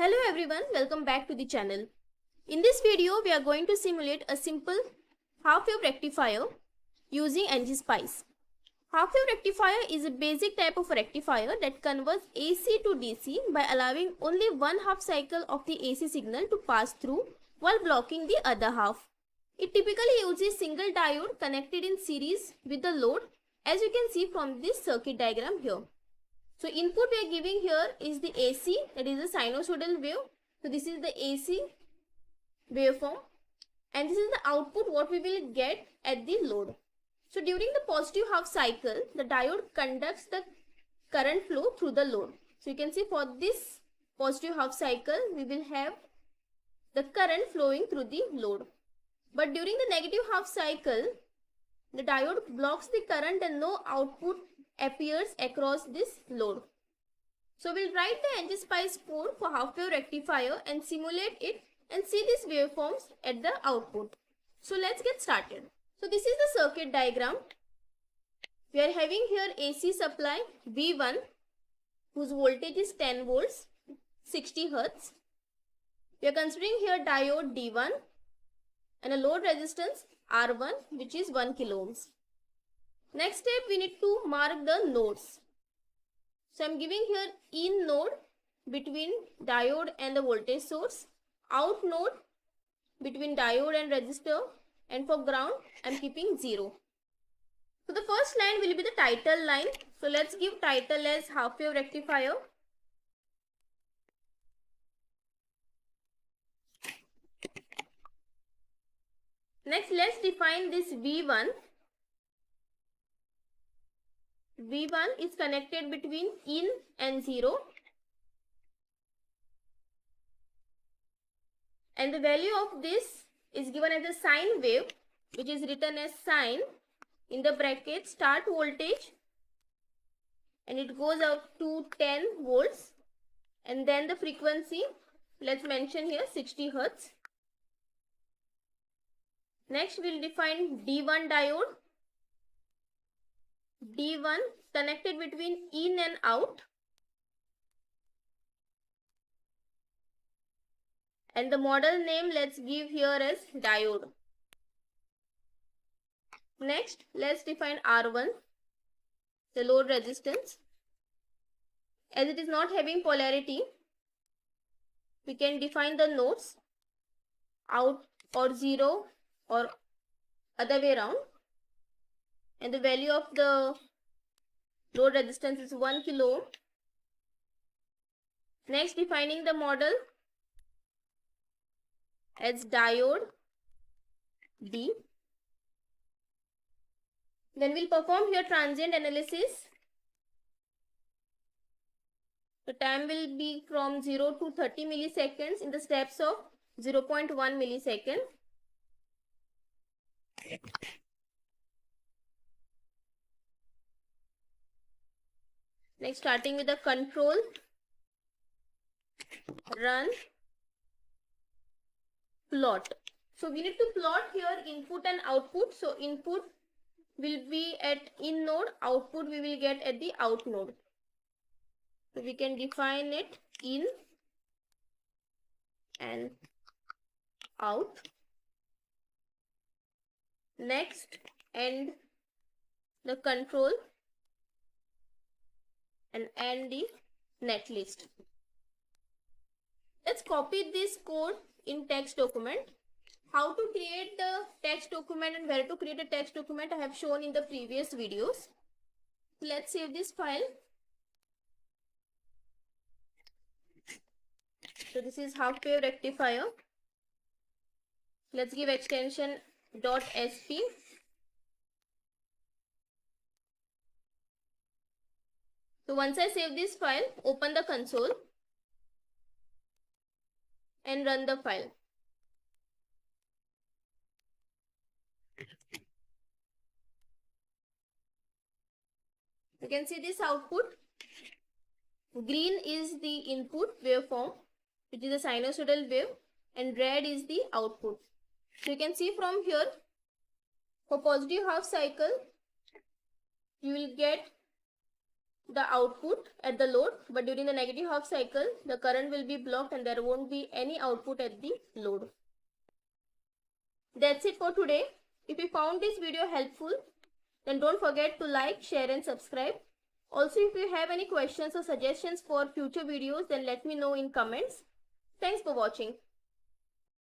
Hello everyone, welcome back to the channel. In this video, we are going to simulate a simple half-wave rectifier using ngSpice. Half-wave rectifier is a basic type of rectifier that converts AC to DC by allowing only one half cycle of the AC signal to pass through while blocking the other half. It typically uses single diode connected in series with the load, as you can see from this circuit diagram here. So input we are giving here is the AC, that is a sinusoidal wave. So this is the AC waveform, and this is the output what we will get at the load. So during the positive half cycle, the diode conducts the current flow through the load. So you can see for this positive half cycle, we will have the current flowing through the load. But during the negative half cycle, the diode blocks the current and no output appears across this load. So we'll write the ngSpice code for half-wave rectifier and simulate it and see these waveforms at the output. So let's get started. So this is the circuit diagram. We are having here AC supply V1 whose voltage is 10 volts, 60 Hz. We are considering here diode D1 and a load resistance R1 which is 1 kilo ohms. Next step, we need to mark the nodes. So I am giving here in node between diode and the voltage source, out node between diode and resistor, and for ground I am keeping 0. So the first line will be the title line. So let's give title as half-wave rectifier. Next, let's define this V1. V1 is connected between in and 0, and the value of this is given as a sine wave, which is written as sine in the bracket start voltage, and it goes up to 10 volts, and then the frequency, let's mention here 60 Hz. Next we'll define D1 diode. D1 connected between in and out, and the model name let's give here as diode. Next let's define R1, the load resistance. As it is not having polarity, we can define the nodes out or 0 or other way around, and the value of the load resistance is 1 kilo ohm. Next, defining the model as diode D. Then we'll perform here transient analysis. The time will be from 0 to 30 milliseconds in the steps of 0.1 millisecond. Next, starting with the control, run, plot. So we need to plot here input and output. So input will be at in node, output we will get at the out node. So we can define it in and out. Next, and the control and the netlist. Let's copy this code in text document. How to create the text document and where to create a text document I have shown in the previous videos. Let's save this file. So this is half-wave rectifier. Let's give extension .sp. So once I save this file, open the console and run the file. You can see this output. Green is the input waveform, which is a sinusoidal wave, and red is the output. So you can see from here, for positive half cycle, you will get the output at the load, but during the negative half cycle the current will be blocked and there won't be any output at the load. That's it for today. If you found this video helpful, then don't forget to like, share and subscribe. Also, if you have any questions or suggestions for future videos, then let me know in comments. Thanks for watching.